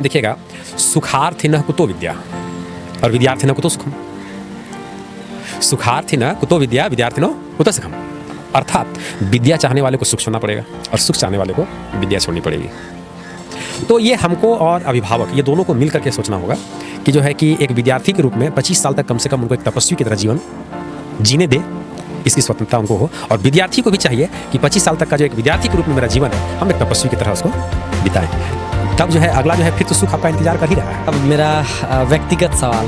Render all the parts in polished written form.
देखिएगा, सुखार्थिनः कुतो विद्या और विद्यार्थिनः कुतो सुखम। सुखार्थिनः कुतो विद्या, विद्यार्थिनः कुतो सुखम। अर्थात विद्या चाहने वाले को सुख छोड़ना पड़ेगा और सुख चाहने वाले को विद्या छोड़नी पड़ेगी। तो ये हमको और अभिभावक, ये दोनों को मिल करके सोचना होगा कि जो है कि एक विद्यार्थी के रूप में 25 साल तक कम से कम उनको एक तपस्वी की तरह जीवन जीने दे, इसकी स्वतंत्रता उनको हो। और विद्यार्थी को भी चाहिए कि 25 साल तक का जो एक विद्यार्थी के रूप में मेरा जीवन है, हम एक तपस्वी की तरह उसको बिताएं। तब जो है अगला जो है फिर तो सुख आपका इंतजार कर ही रहा है। अब मेरा व्यक्तिगत सवाल,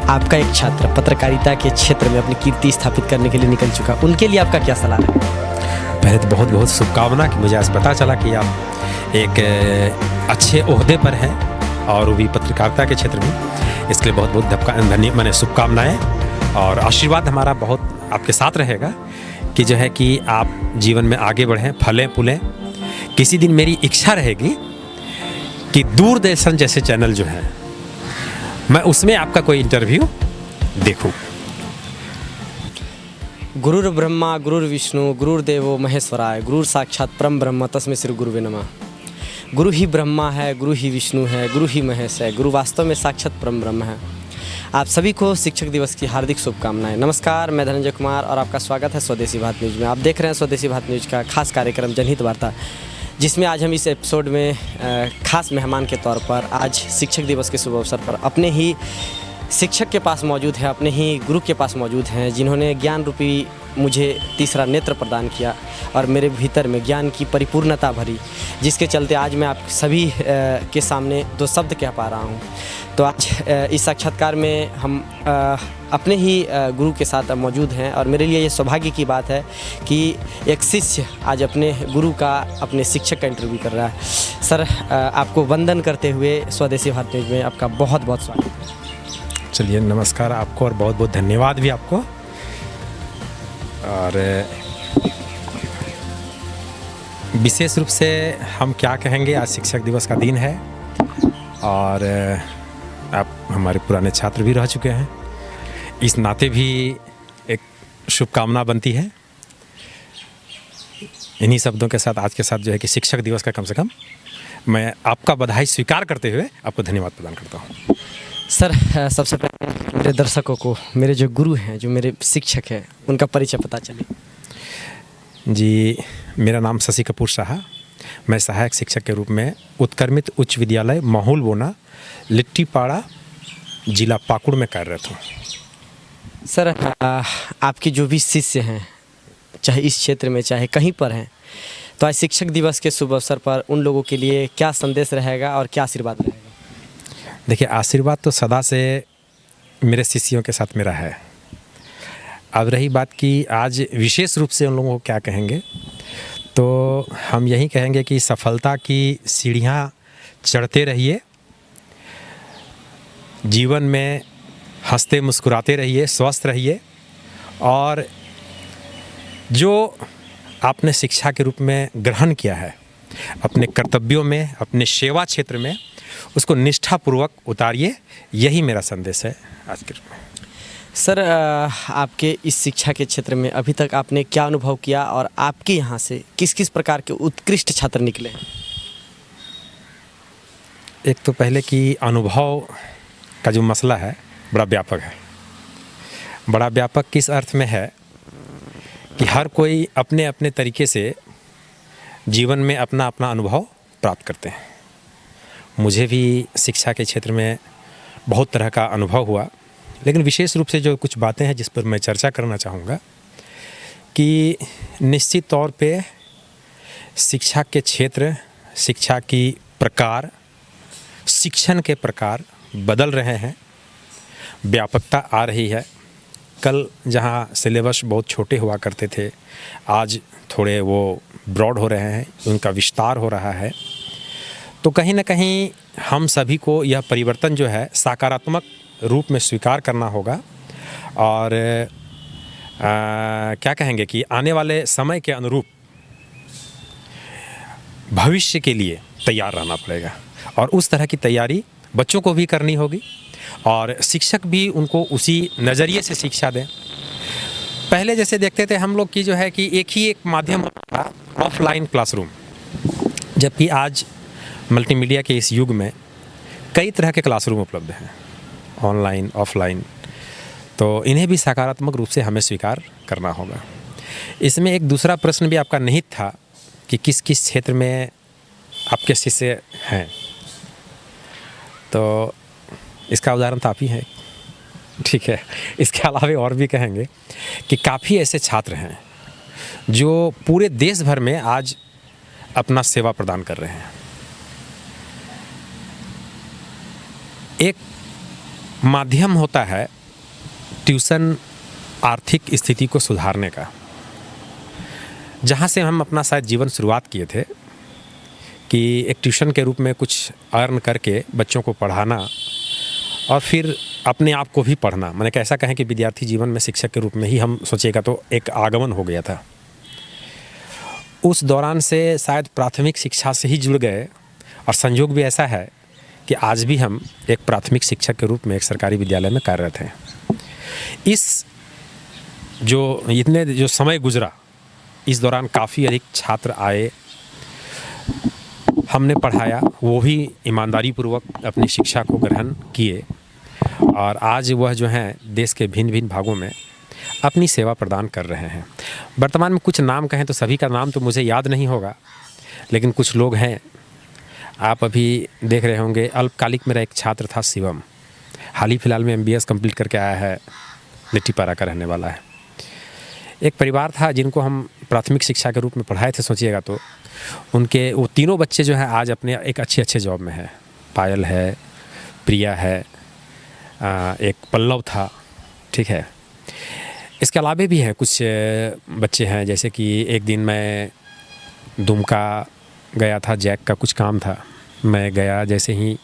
आपका एक छात्र पत्रकारिता के क्षेत्र में अपनी कीर्ति स्थापित करने के लिए निकल चुका, उनके लिए आपका क्या सलाह है? पहले तो बहुत बहुत शुभकामना कि मुझे आज पता चला कि आप एक अच्छे ओहदे पर हैं और वो भी पत्रकारिता के क्षेत्र में। इसके लिए बहुत बहुत मैंने शुभकामनाएँ और आशीर्वाद हमारा बहुत आपके साथ रहेगा कि जो है कि आप जीवन में आगे बढ़ें, फलें फूलें। किसी दिन मेरी इच्छा रहेगी कि दूरदर्शन जैसे चैनल जो है, मैं उसमें आपका कोई इंटरव्यू देखूं। गुरुर् ब्रह्मा गुरुर्विष्णु गुरुर्देवो महेश्वराय, गुरुर साक्षात परम ब्रह्म तस्मै श्री गुरुवे नमः। गुरु ही ब्रह्मा है, गुरु ही विष्णु है, गुरु ही महेश है, गुरु वास्तव में साक्षात परम ब्रह्म है। आप सभी को शिक्षक दिवस की हार्दिक शुभकामनाएं। नमस्कार, मैं धनंजय कुमार और आपका स्वागत है स्वदेशी भारत न्यूज़ में। आप देख रहे हैं स्वदेशी भारत न्यूज़ का खास कार्यक्रम जनहित वार्ता, जिसमें आज हम इस एपिसोड में खास मेहमान के तौर पर आज शिक्षक दिवस के शुभ अवसर पर अपने ही शिक्षक के पास मौजूद है, अपने ही गुरु के पास मौजूद हैं, जिन्होंने ज्ञान रूपी मुझे तीसरा नेत्र प्रदान किया और मेरे भीतर में ज्ञान की परिपूर्णता भरी, जिसके चलते आज मैं आप सभी के सामने दो शब्द कह पा रहा हूँ। तो आज इस साक्षात्कार में हम अपने ही गुरु के साथ मौजूद हैं और मेरे लिए ये सौभाग्य की बात है कि एक शिष्य आज अपने गुरु का, अपने शिक्षक का इंटरव्यू कर रहा है। सर, आपको वंदन करते हुए स्वदेशी भारत न्यूज़ में आपका बहुत बहुत स्वागत है। चलिए, नमस्कार आपको और बहुत बहुत धन्यवाद भी आपको। और विशेष रूप से हम क्या कहेंगे, आज शिक्षक दिवस का दिन है और आप हमारे पुराने छात्र भी रह चुके हैं, इस नाते भी एक शुभकामना बनती है। इन्हीं शब्दों के साथ आज के साथ जो है कि शिक्षक दिवस का कम से कम मैं आपका बधाई स्वीकार करते हुए आपको धन्यवाद प्रदान करता हूँ। सर, सबसे पहले मेरे दर्शकों को मेरे जो गुरु हैं, जो मेरे शिक्षक हैं, उनका परिचय पता चले। जी, मेरा नाम शशि कपूर शाह, मैं सहायक शिक्षक के रूप में उत्क्रमित उच्च विद्यालय माहौल बोना, लिट्टीपाड़ा, जिला पाकुड़ में कार्यरत हूँ। सर, आपके जो भी शिष्य हैं, चाहे इस क्षेत्र में चाहे कहीं पर हैं, तो आज शिक्षक दिवस के शुभ अवसर पर उन लोगों के लिए क्या संदेश रहेगा और क्या आशीर्वाद रहेगा? देखिए, आशीर्वाद तो सदा से मेरे शिष्यों के साथ मेरा है। अब रही बात कि आज विशेष रूप से उन लोगों को क्या कहेंगे, तो हम यही कहेंगे कि सफलता की सीढ़ियाँ चढ़ते रहिए, जीवन में हंसते मुस्कुराते रहिए, स्वस्थ रहिए और जो आपने शिक्षा के रूप में ग्रहण किया है अपने कर्तव्यों में, अपने सेवा क्षेत्र में, उसको निष्ठापूर्वक उतारिए। यही मेरा संदेश है आज के रूप में। सर, आपके इस शिक्षा के क्षेत्र में अभी तक आपने क्या अनुभव किया और आपके यहाँ से किस किस प्रकार के उत्कृष्ट छात्र निकले हैं? एक तो पहले कि अनुभव का जो मसला है बड़ा व्यापक है। बड़ा व्यापक किस अर्थ में है कि हर कोई अपने अपने तरीके से जीवन में अपना अपना अनुभव प्राप्त करते हैं। मुझे भी शिक्षा के क्षेत्र में बहुत तरह का अनुभव हुआ, लेकिन विशेष रूप से जो कुछ बातें हैं जिस पर मैं चर्चा करना चाहूँगा कि निश्चित तौर पे शिक्षा के क्षेत्र, शिक्षा की प्रकार, शिक्षण के प्रकार बदल रहे हैं, व्यापकता आ रही है। कल जहाँ सिलेबस बहुत छोटे हुआ करते थे, आज थोड़े वो ब्रॉड हो रहे हैं, उनका विस्तार हो रहा है। तो कहीं ना कहीं हम सभी को यह परिवर्तन जो है सकारात्मक रूप में स्वीकार करना होगा और क्या कहेंगे कि आने वाले समय के अनुरूप भविष्य के लिए तैयार रहना पड़ेगा और उस तरह की तैयारी बच्चों को भी करनी होगी और शिक्षक भी उनको उसी नज़रिए से शिक्षा दें। पहले जैसे देखते थे हम लोग की जो है कि एक ही एक माध्यम था, ऑफलाइन क्लासरूम, जबकि आज मल्टीमीडिया के इस युग में कई तरह के क्लासरूम उपलब्ध हैं, ऑनलाइन, ऑफलाइन, तो इन्हें भी सकारात्मक रूप से हमें स्वीकार करना होगा। इसमें एक दूसरा प्रश्न भी आपका निहित था कि किस किस क्षेत्र में आपके शिष्य हैं, तो इसका उदाहरण तो आप ही हैं, ठीक है। इसके अलावा और भी कहेंगे कि काफ़ी ऐसे छात्र हैं जो पूरे देश भर में आज अपना सेवा प्रदान कर रहे हैं। एक माध्यम होता है ट्यूशन आर्थिक स्थिति को सुधारने का, जहाँ से हम अपना शायद जीवन शुरुआत किए थे कि एक ट्यूशन के रूप में कुछ अर्न करके बच्चों को पढ़ाना और फिर अपने आप को भी पढ़ना। मैंने कैसा कहें कि विद्यार्थी जीवन में शिक्षक के रूप में ही हम सोचेगा तो एक आगमन हो गया था। उस दौरान से शायद प्राथमिक शिक्षा से ही जुड़ गए और संयोग भी ऐसा है कि आज भी हम एक प्राथमिक शिक्षक के रूप में एक सरकारी विद्यालय में कार्यरत हैं। इस जो समय गुजरा, इस दौरान काफ़ी अधिक छात्र आए, हमने पढ़ाया, वो भी ईमानदारी पूर्वक अपनी शिक्षा को ग्रहण किए और आज वह जो हैं देश के भिन्न भिन्न भागों में अपनी सेवा प्रदान कर रहे हैं। वर्तमान में कुछ नाम कहें तो सभी का नाम तो मुझे याद नहीं होगा, लेकिन कुछ लोग हैं, आप अभी देख रहे होंगे। अल्पकालिक मेरा एक छात्र था शिवम, हाल ही फिलहाल में MBS कंप्लीट करके आया है, लिट्टीपारा का रहने वाला है। एक परिवार था जिनको हम प्राथमिक शिक्षा के रूप में पढ़ाए थे, सोचिएगा तो उनके वो तीनों बच्चे जो हैं आज अपने एक अच्छे जॉब में हैं। पायल है, प्रिया है, एक पल्लव था, ठीक है। इसके अलावा भी हैं कुछ बच्चे हैं, जैसे कि एक दिन मैं दुमका गया था, जैक का कुछ काम था, मैं गया, जैसे ही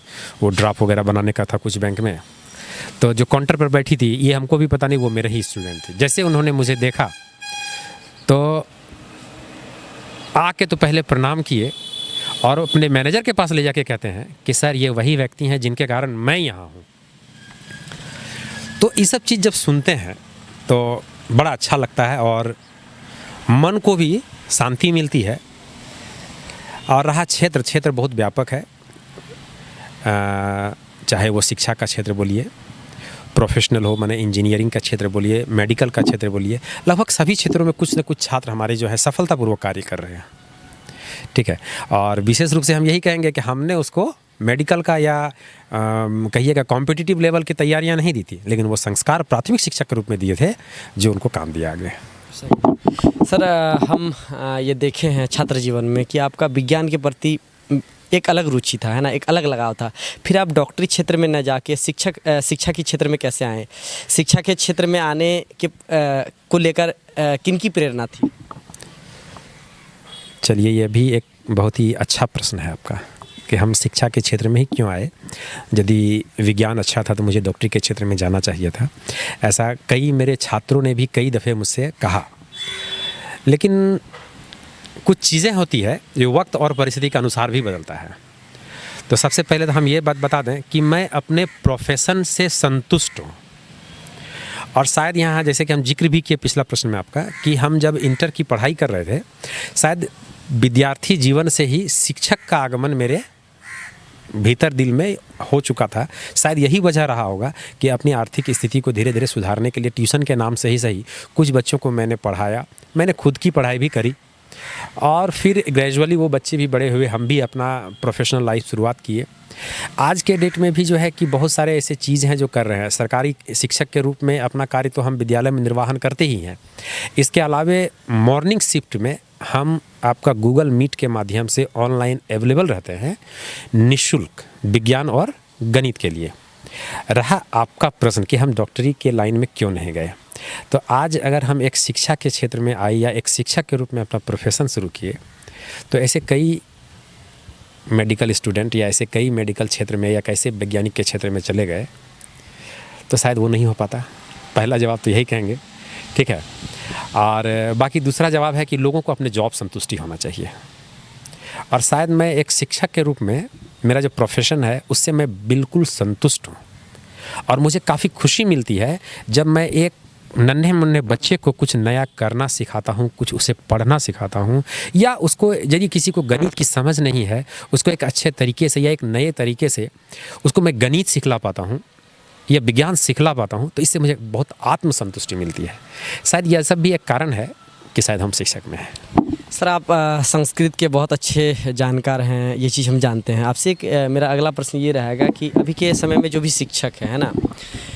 वो ड्राफ्ट वगैरह बनाने का था कुछ बैंक में, तो जो काउंटर पर बैठी थी, ये हमको भी पता नहीं वो मेरे ही स्टूडेंट थे। जैसे उन्होंने मुझे देखा तो आके तो पहले प्रणाम किए और अपने मैनेजर के पास ले जाके कहते हैं कि सर ये वही व्यक्ति हैं जिनके कारण मैं यहाँ हूँ। तो ये सब चीज़ जब सुनते हैं तो बड़ा अच्छा लगता है और मन को भी शांति मिलती है। और रहा क्षेत्र बहुत व्यापक है, चाहे वो शिक्षा का क्षेत्र बोलिए, प्रोफेशनल हो, माने इंजीनियरिंग का क्षेत्र बोलिए, मेडिकल का क्षेत्र बोलिए, लगभग सभी क्षेत्रों में कुछ न कुछ छात्र हमारे जो है सफलतापूर्वक कार्य कर रहे हैं, ठीक है। और विशेष रूप से हम यही कहेंगे कि हमने उसको मेडिकल का या कहिएगा कॉम्पिटिटिव लेवल की तैयारियां नहीं दी थी, लेकिन वो संस्कार प्राथमिक शिक्षक के रूप में दिए थे जो उनको काम दिया आगे। सर, हम ये देखे हैं छात्र जीवन में कि आपका विज्ञान के प्रति एक अलग रुचि था, है ना, एक अलग लगाव था। फिर आप डॉक्टरी क्षेत्र में न जाके शिक्षा के क्षेत्र में कैसे आए? शिक्षा के क्षेत्र में आने के को लेकर किन की प्रेरणा थी? चलिए, ये भी एक बहुत ही अच्छा प्रश्न है आपका कि हम शिक्षा के क्षेत्र में ही क्यों आए। यदि विज्ञान अच्छा था तो मुझे डॉक्टरी के क्षेत्र में जाना चाहिए था। ऐसा कई मेरे छात्रों ने भी कई दफ़े मुझसे कहा, लेकिन कुछ चीज़ें होती है जो वक्त और परिस्थिति के अनुसार भी बदलता है। तो सबसे पहले तो हम ये बात बता दें कि मैं अपने प्रोफेशन से संतुष्ट हूँ। और शायद यहाँ जैसे कि हम जिक्र भी किए पिछला प्रश्न में आपका कि हम जब इंटर की पढ़ाई कर रहे थे, शायद विद्यार्थी जीवन से ही शिक्षक का आगमन मेरे भीतर दिल में हो चुका था। शायद यही वजह रहा होगा कि अपनी आर्थिक स्थिति को धीरे धीरे सुधारने के लिए ट्यूशन के नाम से ही सही कुछ बच्चों को मैंने पढ़ाया। मैंने खुद की पढ़ाई भी करी और फिर ग्रेजुअली वो बच्चे भी बड़े हुए, हम भी अपना प्रोफेशनल लाइफ शुरुआत किए। आज के डेट में भी जो है कि बहुत सारे ऐसे चीज़ हैं जो कर रहे हैं। सरकारी शिक्षक के रूप में अपना कार्य तो हम विद्यालय में निर्वाहन करते ही हैं। इसके अलावे मॉर्निंग शिफ्ट में हम आपका गूगल मीट के माध्यम से ऑनलाइन अवेलेबल रहते हैं निःशुल्क विज्ञान और गणित के लिए। रहा आपका प्रश्न कि हम डॉक्टरी के लाइन में क्यों नहीं गए, तो आज अगर हम एक शिक्षा के क्षेत्र में आए या एक शिक्षक के रूप में अपना प्रोफेशन शुरू किए, तो ऐसे कई मेडिकल स्टूडेंट या ऐसे कई मेडिकल क्षेत्र में या कैसे वैज्ञानिक के क्षेत्र में चले गए तो शायद वो नहीं हो पाता। पहला जवाब तो यही कहेंगे, ठीक है। और बाकी दूसरा जवाब है कि लोगों को अपने जॉब संतुष्टि होना चाहिए। और शायद मैं एक शिक्षक के रूप में मेरा जो प्रोफेशन है उससे मैं बिल्कुल संतुष्ट हूँ और मुझे काफ़ी खुशी मिलती है जब मैं एक नन्हे मुन्ने बच्चे को कुछ नया करना सिखाता हूँ, कुछ उसे पढ़ना सिखाता हूँ, या उसको यदि किसी को गणित की समझ नहीं है, उसको एक अच्छे तरीके से या एक नए तरीके से उसको मैं गणित सिखला पाता हूँ या विज्ञान सिखला पाता हूँ, तो इससे मुझे बहुत आत्मसंतुष्टि मिलती है। शायद यह सब भी एक कारण है कि शायद हम शिक्षक में हैं। सर, आप संस्कृत के बहुत अच्छे जानकार हैं, ये चीज़ हम जानते हैं। आपसे एक मेरा अगला प्रश्न ये रहेगा कि अभी के समय में जो भी शिक्षक है ना,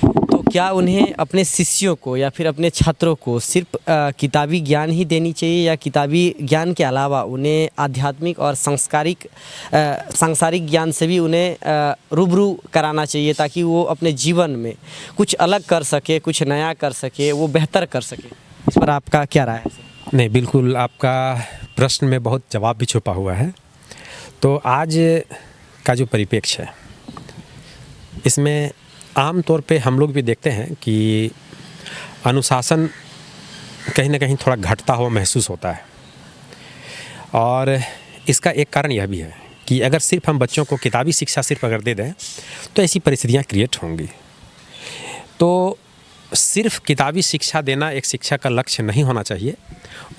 तो क्या उन्हें अपने शिष्यों को या फिर अपने छात्रों को सिर्फ किताबी ज्ञान ही देनी चाहिए, या किताबी ज्ञान के अलावा उन्हें आध्यात्मिक और सांसारिक ज्ञान से भी उन्हें रूबरू कराना चाहिए, ताकि वो अपने जीवन में कुछ अलग कर सके, कुछ नया कर सके, वो बेहतर कर सके? इस पर आपका क्या राय है? नहीं, बिल्कुल आपका प्रश्न में बहुत जवाब भी छुपा हुआ है। तो आज का जो परिप्रेक्ष्य है, इसमें आम तौर पे हम लोग भी देखते हैं कि अनुशासन कहीं ना कहीं थोड़ा घटता हुआ महसूस होता है। और इसका एक कारण यह भी है कि अगर सिर्फ हम बच्चों को किताबी शिक्षा सिर्फ अगर दे दें तो ऐसी परिस्थितियाँ क्रिएट होंगी। तो सिर्फ किताबी शिक्षा देना एक शिक्षक का लक्ष्य नहीं होना चाहिए।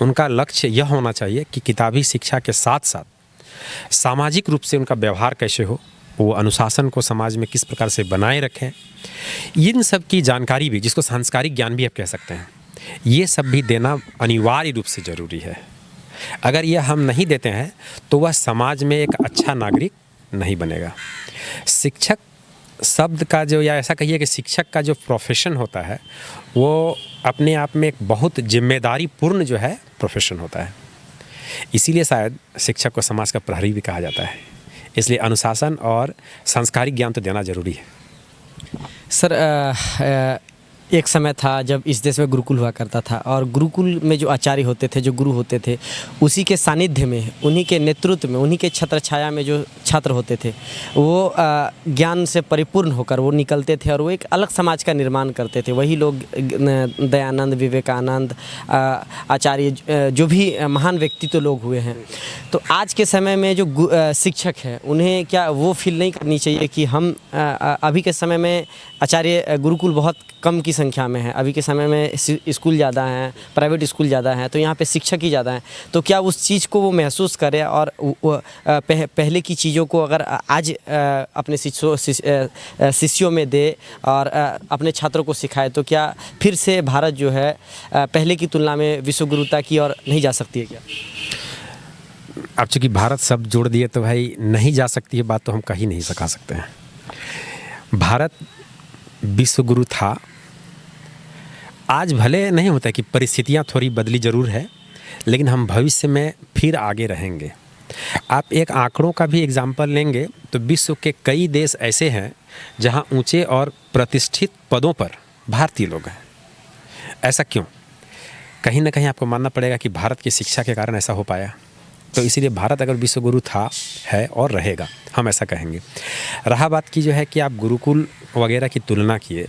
उनका लक्ष्य यह होना चाहिए कि किताबी शिक्षा के साथ साथ सामाजिक रूप से उनका व्यवहार कैसे हो, वो अनुशासन को समाज में किस प्रकार से बनाए रखें, इन सब की जानकारी भी, जिसको सांस्कारिक ज्ञान भी आप कह सकते हैं, ये सब भी देना अनिवार्य रूप से ज़रूरी है। अगर यह हम नहीं देते हैं तो वह समाज में एक अच्छा नागरिक नहीं बनेगा। शिक्षक शब्द का जो, या ऐसा कहिए कि शिक्षक का जो प्रोफेशन होता है, वो अपने आप में एक बहुत जिम्मेदारी पूर्ण जो है प्रोफेशन होता है। इसीलिए शायद शिक्षक को समाज का प्रहरी भी कहा जाता है। इसलिए अनुशासन और सांस्कारिक ज्ञान तो देना ज़रूरी है। सर, एक समय था जब इस देश में गुरुकुल हुआ करता था, और गुरुकुल में जो आचार्य होते थे, जो गुरु होते थे, उसी के सानिध्य में, उन्हीं के नेतृत्व में, उन्हीं के छत्र छाया में जो छात्र होते थे, वो ज्ञान से परिपूर्ण होकर वो निकलते थे और वो एक अलग समाज का निर्माण करते थे। वही लोग दयानंद, विवेकानंद, आचार्य, जो भी महान व्यक्तित्व लोग हुए हैं। तो आज के समय में जो शिक्षक हैं, उन्हें क्या वो फील नहीं करनी चाहिए कि हम अभी के समय में आचार्य गुरुकुल बहुत कम की संख्या में है, अभी के समय में स्कूल ज़्यादा हैं, प्राइवेट स्कूल ज़्यादा हैं, तो यहाँ पे शिक्षक ही ज़्यादा हैं, तो क्या उस चीज़ को वो महसूस करें और पहले की चीज़ों को अगर आज अपने शिष्यों में दे और अपने छात्रों को सिखाए, तो क्या फिर से भारत जो है पहले की तुलना में विश्वगुरुता की ओर नहीं जा सकती है क्या? अब चूँकि भारत शब्द जोड़ दिए तो भाई नहीं जा सकती है बात तो हम कहीं नहीं सिखा सकते हैं। भारत विश्वगुरु था। आज भले नहीं होता कि परिस्थितियाँ थोड़ी बदली ज़रूर है, लेकिन हम भविष्य में फिर आगे रहेंगे। आप एक आंकड़ों का भी एग्जाम्पल लेंगे तो विश्व के कई देश ऐसे हैं जहां ऊंचे और प्रतिष्ठित पदों पर भारतीय लोग हैं। ऐसा क्यों? कहीं ना कहीं आपको मानना पड़ेगा कि भारत की शिक्षा के कारण ऐसा हो पाया। तो इसीलिए भारत अगर विश्वगुरु था, है और रहेगा, हम ऐसा कहेंगे। रहा बात की जो है कि आप गुरुकुल वगैरह की तुलना किए,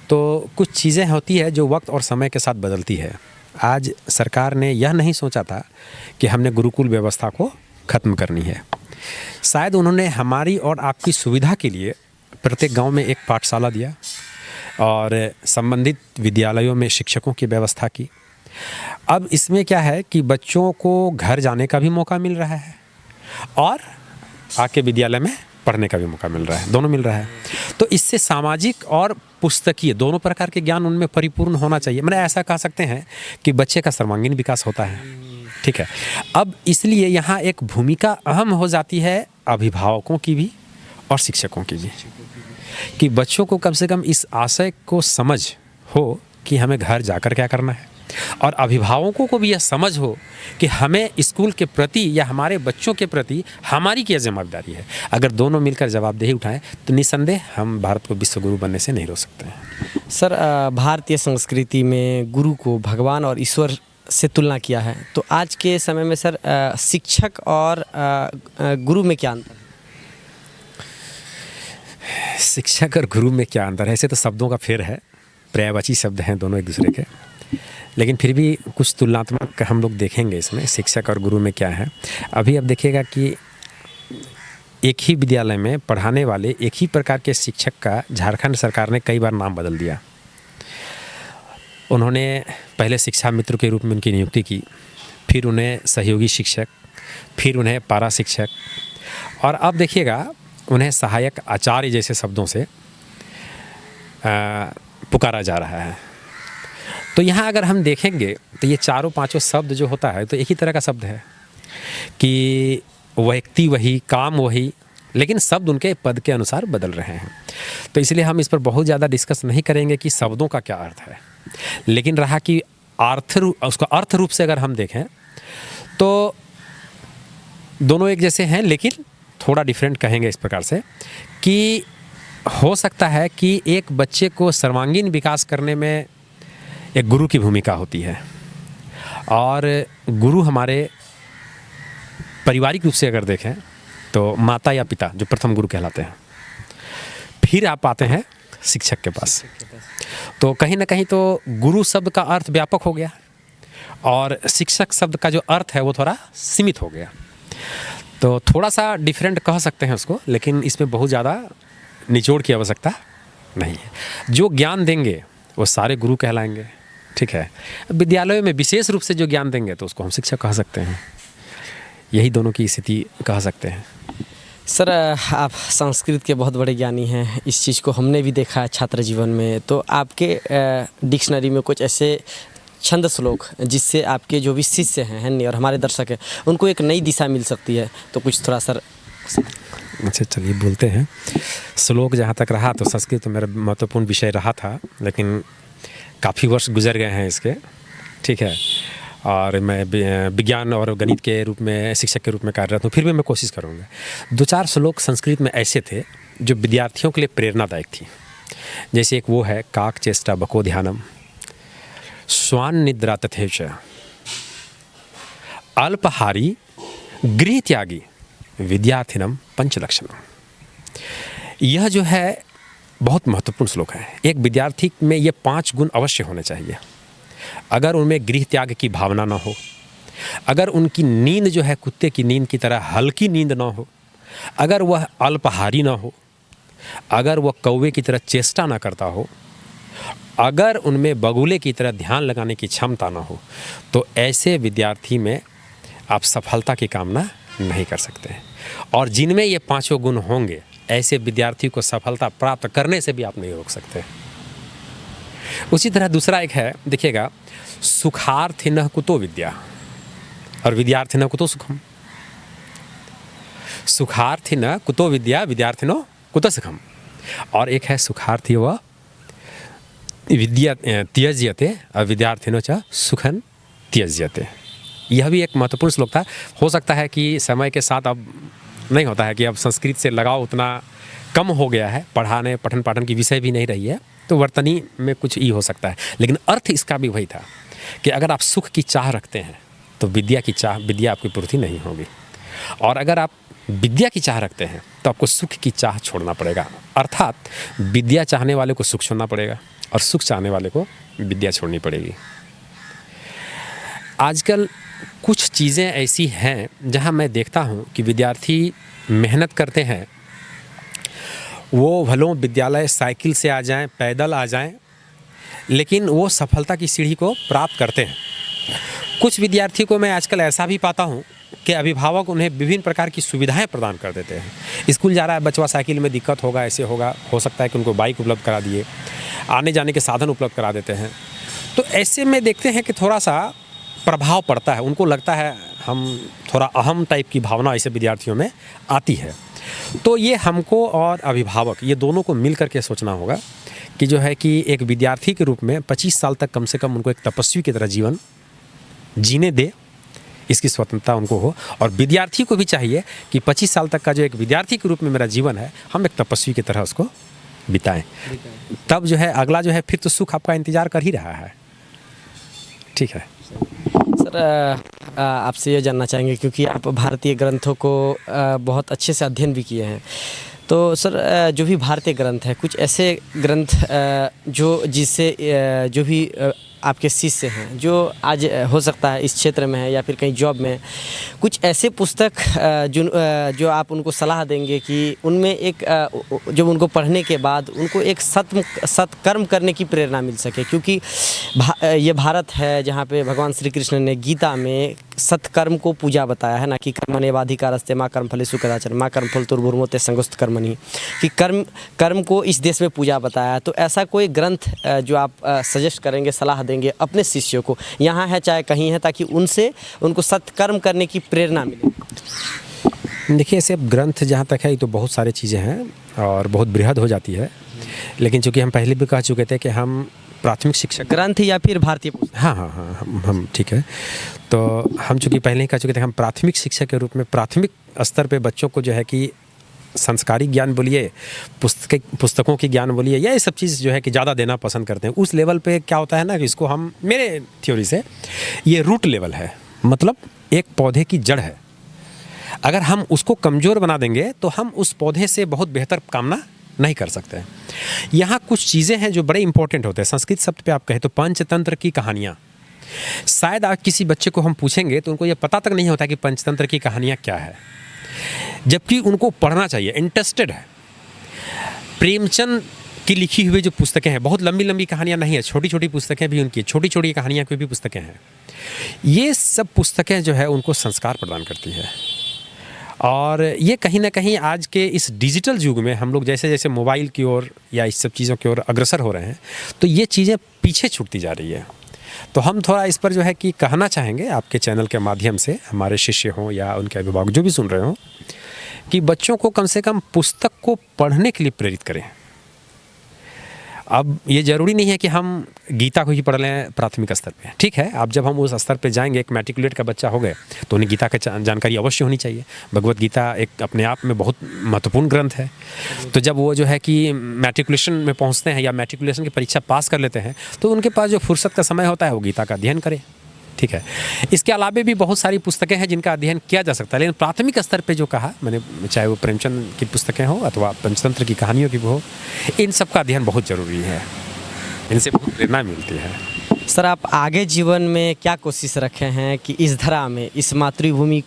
तो कुछ चीज़ें होती है जो वक्त और समय के साथ बदलती है। आज सरकार ने यह नहीं सोचा था कि हमने गुरुकुल व्यवस्था को ख़त्म करनी है। शायद उन्होंने हमारी और आपकी सुविधा के लिए प्रत्येक गांव में एक पाठशाला दिया और संबंधित विद्यालयों में शिक्षकों की व्यवस्था की। अब इसमें क्या है कि बच्चों को घर जाने का भी मौका मिल रहा है और आके विद्यालय में पढ़ने का भी मौका मिल रहा है, दोनों मिल रहा है। तो इससे सामाजिक और पुस्तकीय दोनों प्रकार के ज्ञान उनमें परिपूर्ण होना चाहिए। मैंने ऐसा कह सकते हैं कि बच्चे का सर्वांगीण विकास होता है। ठीक है, अब इसलिए यहाँ एक भूमिका अहम हो जाती है अभिभावकों की भी और शिक्षकों की भी, कि बच्चों को कम से कम इस आशय को समझ हो कि हमें घर जाकर क्या करना है, और अभिभावकों को भी यह समझ हो कि हमें स्कूल के प्रति या हमारे बच्चों के प्रति हमारी क्या जिम्मेदारी है। अगर दोनों मिलकर जवाबदेही उठाएं तो निस्संदेह हम भारत को विश्वगुरु बनने से नहीं रोक सकते हैं। सर, भारतीय संस्कृति में गुरु को भगवान और ईश्वर से तुलना किया है, तो आज के समय में सर शिक्षक और गुरु में क्या अंतर है? शिक्षक और गुरु में क्या अंतर है? ऐसे तो शब्दों का फेर है, पर्यायवाची शब्द हैं दोनों एक दूसरे के, लेकिन फिर भी कुछ तुलनात्मक हम लोग देखेंगे इसमें शिक्षक और गुरु में क्या है। अभी अब देखिएगा कि एक ही विद्यालय में पढ़ाने वाले एक ही प्रकार के शिक्षक का झारखंड सरकार ने कई बार नाम बदल दिया। उन्होंने पहले शिक्षा मित्र के रूप में उनकी नियुक्ति की, फिर उन्हें सहयोगी शिक्षक, फिर उन्हें पारा शिक्षक, और अब देखिएगा उन्हें सहायक आचार्य जैसे शब्दों से पुकारा जा रहा है। तो यहाँ अगर हम देखेंगे तो ये चारों पांचों शब्द जो होता है तो एक ही तरह का शब्द है कि व्यक्ति वही, काम वही, लेकिन शब्द उनके पद के अनुसार बदल रहे हैं। तो इसलिए हम इस पर बहुत ज़्यादा डिस्कस नहीं करेंगे कि शब्दों का क्या अर्थ है, लेकिन रहा कि उसका अर्थ रूप से अगर हम देखें तो दोनों एक जैसे हैं, लेकिन थोड़ा डिफरेंट कहेंगे इस प्रकार से कि हो सकता है कि एक बच्चे को सर्वांगीण विकास करने में एक गुरु की भूमिका होती है, और गुरु हमारे पारिवारिक रूप से अगर देखें तो माता या पिता जो प्रथम गुरु कहलाते हैं, फिर आप आते हैं शिक्षक के पास। तो कहीं ना कहीं तो गुरु शब्द का अर्थ व्यापक हो गया और शिक्षक शब्द का जो अर्थ है वो थोड़ा सीमित हो गया। तो थोड़ा सा डिफरेंट कह सकते हैं उसको, लेकिन इसमें बहुत ज़्यादा निचोड़ की आवश्यकता नहीं है। जो ज्ञान देंगे वो सारे गुरु कहलाएंगे, ठीक है। विद्यालयों में विशेष रूप से जो ज्ञान देंगे तो उसको हम शिक्षक कह सकते हैं। यही दोनों की स्थिति कह सकते हैं। सर, आप संस्कृत के बहुत बड़े ज्ञानी हैं, इस चीज़ को हमने भी देखा है छात्र जीवन में। तो आपके डिक्शनरी में कुछ ऐसे छंद श्लोक जिससे आपके जो भी शिष्य हैं नहीं और हमारे दर्शक हैं उनको एक नई दिशा मिल सकती है, तो कुछ थोड़ा सर। अच्छा चलिए बोलते हैं। श्लोक जहाँ तक रहा तो संस्कृत तो मेरा महत्वपूर्ण विषय रहा था, लेकिन काफ़ी वर्ष गुजर गए हैं इसके, ठीक है। और मैं विज्ञान और गणित के रूप में शिक्षक के रूप में कार्यरत हूँ, फिर भी मैं कोशिश करूँगा। 2-4 श्लोक संस्कृत में ऐसे थे जो विद्यार्थियों के लिए प्रेरणादायक थी। जैसे एक वो है, काक चेष्टा बको ध्यानम, स्वान निद्रा तथेच, अल्पहारी गृह त्यागी विद्यार्थिनम पंचलक्षणम। यह जो है बहुत महत्वपूर्ण श्लोक है। एक विद्यार्थी में ये 5 गुण अवश्य होने चाहिए। अगर उनमें गृह त्याग की भावना ना हो, अगर उनकी नींद जो है कुत्ते की नींद की तरह हल्की नींद ना हो, अगर वह अल्पहारी ना हो, अगर वह कौवे की तरह चेष्टा ना करता हो, अगर उनमें बगुले की तरह ध्यान लगाने की क्षमता ना हो, तो ऐसे विद्यार्थी में आप सफलता की कामना नहीं कर सकते। और जिनमें ये 5 गुण होंगे, ऐसे विद्यार्थी को सफलता प्राप्त करने से भी आप नहीं रोक सकते। उसी तरह दूसरा एक है, देखिएगा, सुखार्थिनः कुतो विद्या और विद्यार्थिनः कुतो सुखम। सुखार्थिनः कुतो विद्या विद्यार्थिनो कुतो सुखम। और एक है सुखार्थी व विद्या त्यज्यते और विद्यार्थिनो च सुखन त्यज्यते। यह भी एक महत्वपूर्ण श्लोक था। हो सकता है कि समय के साथ अब नहीं होता है कि अब संस्कृत से लगाव उतना कम हो गया है, पढ़ाने पठन पाठन की विषय भी नहीं रही है, तो वर्तनी में कुछ ही हो सकता है, लेकिन अर्थ इसका भी वही था कि अगर आप सुख की चाह रखते हैं तो विद्या आपकी पूर्ति नहीं होगी, और अगर आप विद्या की चाह रखते हैं तो आपको सुख की चाह छोड़ना पड़ेगा। अर्थात विद्या चाहने वाले को सुख छोड़ना पड़ेगा और सुख चाहने वाले को विद्या छोड़नी पड़ेगी। आजकल कुछ चीज़ें ऐसी हैं जहां मैं देखता हूं कि विद्यार्थी मेहनत करते हैं, वो भलों विद्यालय साइकिल से आ जाएं, पैदल आ जाएं, लेकिन वो सफलता की सीढ़ी को प्राप्त करते हैं। कुछ विद्यार्थी को मैं आजकल ऐसा भी पाता हूं कि अभिभावक उन्हें विभिन्न प्रकार की सुविधाएं प्रदान कर देते हैं। स्कूल जा रहा है बच्चा, साइकिल में दिक्कत होगा, ऐसे होगा, हो सकता है कि उनको बाइक उपलब्ध करा दिए, आने जाने के साधन उपलब्ध करा देते हैं। तो ऐसे में देखते हैं कि थोड़ा सा प्रभाव पड़ता है, उनको लगता है हम थोड़ा अहम टाइप की भावना ऐसे विद्यार्थियों में आती है। तो ये हमको और अभिभावक ये दोनों को मिल करके सोचना होगा कि जो है कि एक विद्यार्थी के रूप में 25 साल तक कम से कम उनको एक तपस्वी की तरह जीवन जीने दे, इसकी स्वतंत्रता उनको हो। और विद्यार्थी को भी चाहिए कि 25 साल तक का जो एक विद्यार्थी के रूप में मेरा जीवन है, हम एक तपस्वी की तरह उसको बिताएं। तब जो है अगला जो है फिर तो सुख आपका इंतज़ार कर ही रहा है। ठीक है सर, आपसे ये जानना चाहेंगे क्योंकि आप भारतीय ग्रंथों को बहुत अच्छे से अध्ययन भी किए हैं, तो सर जो भी भारतीय ग्रंथ है, कुछ ऐसे ग्रंथ जो जिससे जो भी आपके शिष्य हैं जो आज हो सकता है इस क्षेत्र में है या फिर कहीं जॉब में है, कुछ ऐसे पुस्तक जो आप उनको सलाह देंगे कि उनमें एक जब उनको पढ़ने के बाद उनको एक सत्कर्म करने की प्रेरणा मिल सके, क्योंकि ये भारत है जहाँ पे भगवान श्री कृष्ण ने गीता में सत्कर्म को पूजा बताया है ना, कि कर्मण्येवाधिकारस्ते मा कर्मफलेषु कदाचन मा कर्मफलतुर्भुर्मोते संगोष्ठ कर्मणि, कि कर्म को इस देश में पूजा बताया है। तो ऐसा कोई ग्रंथ जो आप सजेस्ट करेंगे, सलाह देंगे अपने शिष्यों को, यहाँ है चाहे कहीं है, ताकि उनको सत्कर्म करने की प्रेरणा मिले? देखिए, ऐसे ग्रंथ जहाँ तक है ये तो बहुत सारी चीज़ें हैं और बहुत बृहद हो जाती है, लेकिन चूँकि हम पहले भी कह चुके थे कि हम प्राथमिक शिक्षा ग्रंथ या फिर भारतीय पुस्तक, हाँ, हम ठीक है। तो हम चूँकि पहले ही कह चुके थे, हम प्राथमिक शिक्षा के रूप में प्राथमिक स्तर पे बच्चों को जो है कि संस्कारी ज्ञान बोलिए, पुस्तकों की ज्ञान बोलिए, या ये सब चीज़ जो है कि ज़्यादा देना पसंद करते हैं। उस लेवल पे क्या होता है ना कि इसको हम, मेरे थ्योरी से ये रूट लेवल है, मतलब एक पौधे की जड़ है। अगर हम उसको कमज़ोर बना देंगे तो हम उस पौधे से बहुत बेहतर कामना नहीं कर सकते हैं। यहाँ कुछ चीज़ें हैं जो बड़े इंपॉर्टेंट होते हैं। संस्कृत शब्द पे आप कहें तो पंचतंत्र की कहानियाँ, शायद आज किसी बच्चे को हम पूछेंगे तो उनको ये पता तक नहीं होता कि पंचतंत्र की कहानियाँ क्या है, जबकि उनको पढ़ना चाहिए, इंटरेस्टेड है। प्रेमचंद की लिखी हुई जो पुस्तकें हैं, बहुत लंबी लंबी कहानियाँ नहीं है, छोटी छोटी पुस्तकें भी उनकी, छोटी छोटी कहानियाँ की भी पुस्तकें हैं। ये सब पुस्तकें जो है उनको संस्कार प्रदान करती है। और ये कहीं ना कहीं आज के इस डिजिटल युग में हम लोग जैसे जैसे मोबाइल की ओर या इस सब चीज़ों की ओर अग्रसर हो रहे हैं, तो ये चीज़ें पीछे छूटती जा रही है। तो हम थोड़ा इस पर जो है कि कहना चाहेंगे आपके चैनल के माध्यम से, हमारे शिष्य हों या उनके अभिभावक जो भी सुन रहे हों, कि बच्चों को कम से कम पुस्तक को पढ़ने के लिए प्रेरित करें। अब ये ज़रूरी नहीं है कि हम गीता को ही पढ़ लें प्राथमिक स्तर पे, ठीक है। अब जब हम उस स्तर पे जाएंगे, एक मैट्रिकुलेट का बच्चा हो गए, तो उन्हें गीता का जानकारी अवश्य होनी चाहिए। भगवत गीता एक अपने आप में बहुत महत्वपूर्ण ग्रंथ है। तो जब वो जो है कि मैट्रिकुलेशन में पहुंचते हैं या मैट्रिकुलेशन की परीक्षा पास कर लेते हैं, तो उनके पास जो फुर्सत का समय होता है वो गीता का अध्ययन करें, ठीक है। इसके अलावा भी बहुत सारी पुस्तकें हैं जिनका अध्ययन किया जा सकता है, लेकिन प्राथमिक स्तर पे जो कहा मैंने, चाहे वो प्रेमचंद की पुस्तकें हो अथवा पंचतंत्र की कहानियों की हो, इन सब का अध्ययन बहुत ज़रूरी है, इनसे बहुत प्रेरणा मिलती है। सर, आप आगे जीवन में क्या कोशिश रखे हैं कि इस धरा में इस मातृभूमि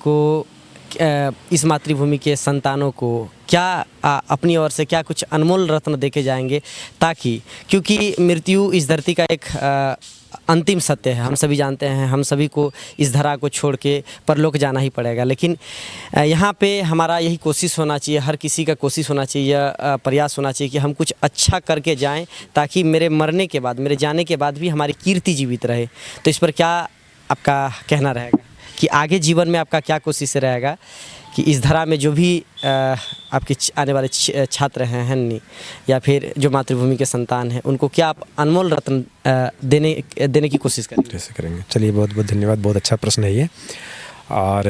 के संतानों को क्या अपनी ओर से क्या कुछ अनमोल रत्न देके जाएंगे, ताकि, क्योंकि मृत्यु इस धरती का एक अंतिम सत्य है, हम सभी जानते हैं, हम सभी को इस धरा को छोड़ के परलोक जाना ही पड़ेगा। लेकिन यहाँ पे हमारा यही कोशिश होना चाहिए, हर किसी का कोशिश होना चाहिए, प्रयास होना चाहिए कि हम कुछ अच्छा करके जाएं, ताकि मेरे मरने के बाद, मेरे जाने के बाद भी हमारी कीर्ति जीवित रहे। तो इस पर क्या आपका कहना रहेगा कि आगे जीवन में आपका क्या कोशिश रहेगा कि इस धरा में जो भी आपके आने वाले छात्र हैं नहीं, या फिर जो मातृभूमि के संतान हैं, उनको क्या आप अनमोल रत्न देने की कोशिश करेंगे? कैसे करेंगे? चलिए, बहुत बहुत धन्यवाद, बहुत अच्छा प्रश्न है ये और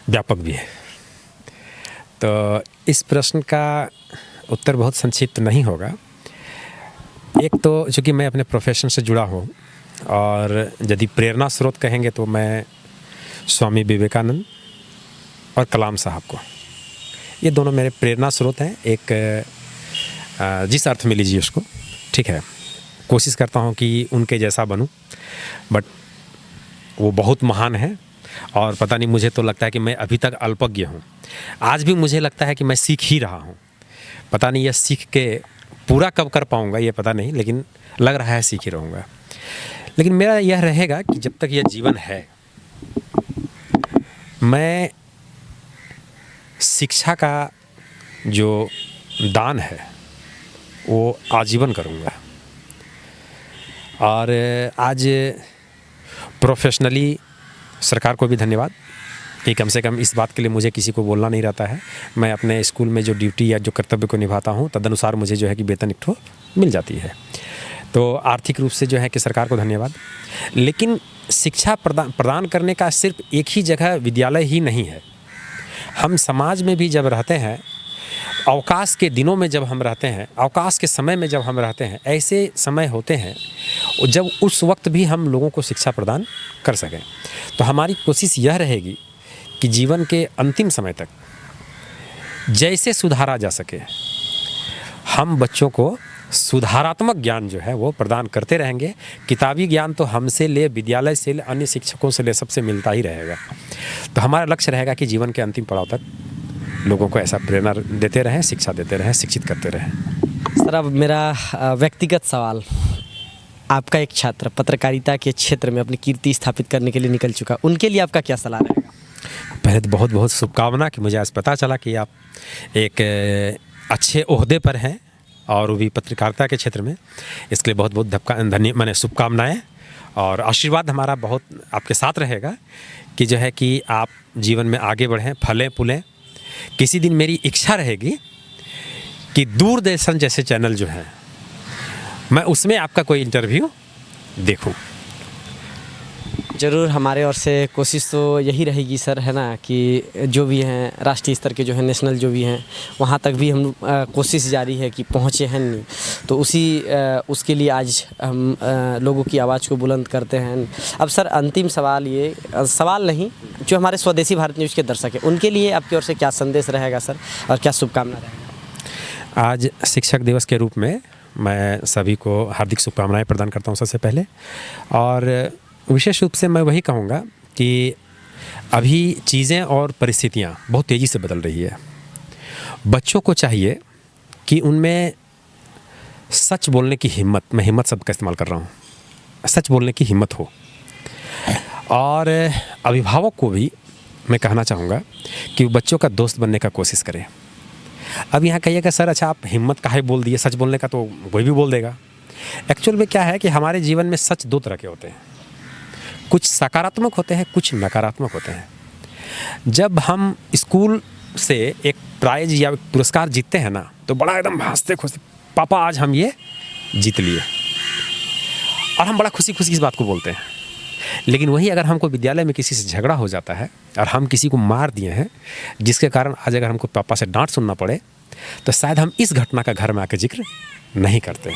व्यापक भी है। तो इस प्रश्न का उत्तर बहुत संक्षिप्त नहीं होगा। एक तो चूँकि मैं अपने प्रोफेशन से जुड़ा हूँ, और यदि प्रेरणा स्रोत कहेंगे तो मैं स्वामी विवेकानंद और कलाम साहब को, ये दोनों मेरे प्रेरणा स्रोत हैं। एक जिस अर्थ में लीजिए उसको, ठीक है। कोशिश करता हूँ कि उनके जैसा बनूँ, बट वो बहुत महान है और पता नहीं, मुझे तो लगता है कि मैं अभी तक अल्पज्ञ हूँ। आज भी मुझे लगता है कि मैं सीख ही रहा हूँ। पता नहीं यह सीख के पूरा कब कर पाऊँगा ये पता नहीं, लेकिन लग रहा है सीख ही रहूँगा। लेकिन मेरा यह रहेगा कि जब तक यह जीवन है, मैं शिक्षा का जो दान है वो आजीवन करूँगा। और आज प्रोफेशनली सरकार को भी धन्यवाद कि कम से कम इस बात के लिए मुझे किसी को बोलना नहीं रहता है। मैं अपने स्कूल में जो ड्यूटी या जो कर्तव्य को निभाता हूँ, तदनुसार मुझे जो है कि वेतन एक मिल जाती है। तो आर्थिक रूप से जो है कि सरकार को धन्यवाद। लेकिन शिक्षा प्रदान करने का सिर्फ एक ही जगह विद्यालय ही नहीं है। हम समाज में भी जब रहते हैं, अवकाश के दिनों में जब हम रहते हैं, अवकाश के समय में जब हम रहते हैं, ऐसे समय होते हैं जब उस वक्त भी हम लोगों को शिक्षा प्रदान कर सकें। तो हमारी कोशिश यह रहेगी कि जीवन के अंतिम समय तक जैसे सुधारा जा सके, हम बच्चों को सुधारात्मक ज्ञान जो है वो प्रदान करते रहेंगे। किताबी ज्ञान तो हमसे ले, विद्यालय से ले, अन्य शिक्षकों से ले, सबसे मिलता ही रहेगा। तो हमारा लक्ष्य रहेगा कि जीवन के अंतिम पड़ाव तक लोगों को ऐसा प्रेरणा देते रहें, शिक्षा देते रहें, शिक्षित करते रहें। सर, अब मेरा व्यक्तिगत सवाल, आपका एक छात्र पत्रकारिता के क्षेत्र में अपनी कीर्ति स्थापित करने के लिए निकल चुका, उनके लिए आपका क्या सलाह रहेगा? पहले तो बहुत बहुत शुभकामना कि मुझे आज पता चला कि आप एक अच्छे ओहदे पर हैं और वो भी पत्रकारिता के क्षेत्र में। इसके लिए बहुत बहुत मैंने शुभकामनाएं और आशीर्वाद हमारा बहुत आपके साथ रहेगा कि जो है कि आप जीवन में आगे बढ़ें, फलें फूलें। किसी दिन मेरी इच्छा रहेगी कि दूरदर्शन जैसे चैनल जो हैं, मैं उसमें आपका कोई इंटरव्यू देखूं। ज़रूर, हमारे ओर से कोशिश तो यही रहेगी सर, है ना, कि जो भी हैं राष्ट्रीय स्तर के जो हैं, नेशनल जो भी हैं, वहाँ तक भी हम कोशिश जारी है कि पहुँचे हैं नहीं। तो उसके लिए आज हम लोगों की आवाज़ को बुलंद करते हैं। अब सर, अंतिम सवाल ये, सवाल नहीं, जो हमारे स्वदेशी भारत न्यूज़ के दर्शक हैं, उनके लिए आपकी ओर से क्या संदेश रहेगा सर, और क्या शुभकामना रहेगा? आज शिक्षक दिवस के रूप में मैं सभी को हार्दिक शुभकामनाएं प्रदान करता हूं सबसे पहले। और विशेष रूप से मैं वही कहूँगा कि अभी चीज़ें और परिस्थितियाँ बहुत तेज़ी से बदल रही है। बच्चों को चाहिए कि उनमें सच बोलने की हिम्मत, मैं हिम्मत शब्द का इस्तेमाल कर रहा हूँ, सच बोलने की हिम्मत हो। और अभिभावक को भी मैं कहना चाहूँगा कि वो बच्चों का दोस्त बनने का कोशिश करें। अब यहाँ कहिएगा सर अच्छा आप हिम्मत काहे बोल दिए, सच बोलने का तो कोई भी बोल देगा। एक्चुअल में क्या है कि हमारे जीवन में सच दो तरह के होते हैं, कुछ सकारात्मक होते हैं, कुछ नकारात्मक होते हैं। जब हम स्कूल से एक प्राइज या पुरस्कार जीतते हैं ना, तो बड़ा एकदम हंसते खुशते, पापा आज हम ये जीत लिए, और हम बड़ा खुशी खुशी इस बात को बोलते हैं। लेकिन वही अगर हमको विद्यालय में किसी से झगड़ा हो जाता है और हम किसी को मार दिए हैं, जिसके कारण आज अगर हमको पापा से डांट सुनना पड़े, तो शायद हम इस घटना का घर में आकर जिक्र नहीं करते।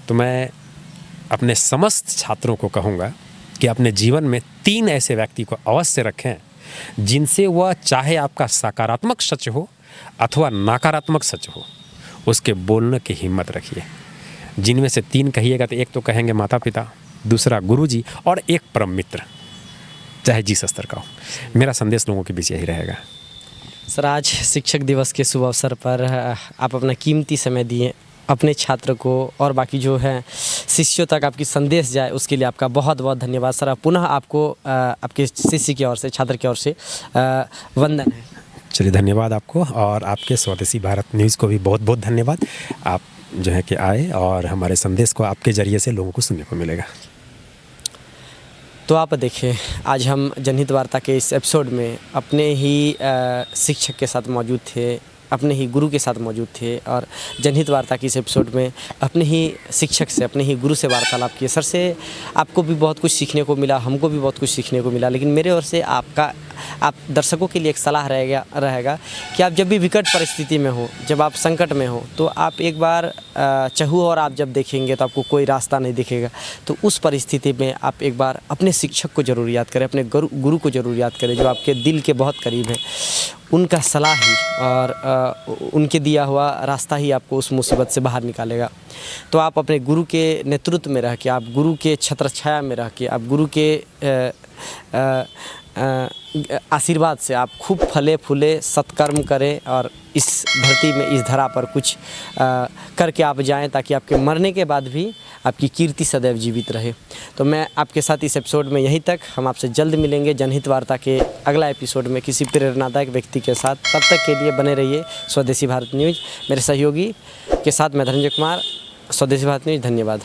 तो मैं अपने समस्त छात्रों को कहूँगा कि अपने जीवन में 3 ऐसे व्यक्ति को अवश्य रखें जिनसे वह चाहे आपका सकारात्मक सच हो अथवा नकारात्मक सच हो, उसके बोलने की हिम्मत रखिए। जिनमें से 3 कहिएगा तो एक तो कहेंगे माता पिता, दूसरा गुरुजी, और एक परम मित्र, चाहे जिस स्तर का हो। मेरा संदेश लोगों के बीच यही रहेगा। सर, आज शिक्षक दिवस के शुभ अवसर पर आप अपना कीमती समय दिए अपने छात्र को और बाकी जो है शिष्यों तक आपकी संदेश जाए, उसके लिए आपका बहुत बहुत धन्यवाद सर। पुनः आपको आपके शिष्य की ओर से, छात्र की ओर से वंदन है। चलिए, धन्यवाद आपको, और आपके स्वदेशी भारत न्यूज़ को भी बहुत बहुत धन्यवाद। आप जो है कि आए और हमारे संदेश को आपके ज़रिए से लोगों को सुनने को मिलेगा। तो आप देखिए, आज हम जनहित वार्ता के इस एपिसोड में अपने ही शिक्षक के साथ मौजूद थे, अपने ही गुरु के साथ मौजूद थे, और जनहित वार्ता की इस एपिसोड में अपने ही शिक्षक से, अपने ही गुरु से वार्तालाप किए। सर से आपको भी बहुत कुछ सीखने को मिला, हमको भी बहुत कुछ सीखने को मिला। लेकिन मेरे ओर से आप दर्शकों के लिए एक सलाह रहेगा कि आप जब भी विकट परिस्थिति में हो, जब आप संकट में हो, तो आप एक बार चहु और आप जब देखेंगे तो आपको कोई रास्ता नहीं दिखेगा। तो उस परिस्थिति में आप एक बार अपने शिक्षक को ज़रूर याद करें, अपने गुरु को ज़रूर याद करें, जो आपके दिल के बहुत करीब हैं। उनका सलाह ही और उनके दिया हुआ रास्ता ही आपको उस मुसीबत से बाहर निकालेगा। तो आप अपने गुरु के नेतृत्व में रह के, आप गुरु के छत्रछाया में रह के, आप गुरु के आशीर्वाद से आप खूब फले फूले, सत्कर्म करें और इस धरती में, इस धरा पर कुछ करके आप जाएं, ताकि आपके मरने के बाद भी आपकी कीर्ति सदैव जीवित रहे। तो मैं आपके साथ इस एपिसोड में यहीं तक। हम आपसे जल्द मिलेंगे जनहित वार्ता के अगला एपिसोड में किसी प्रेरणादायक व्यक्ति के साथ। तब तक के लिए बने रहिए स्वदेशी भारत न्यूज़। मेरे सहयोगी के साथ मैं धनंजय कुमार, स्वदेशी भारत न्यूज़। धन्यवाद।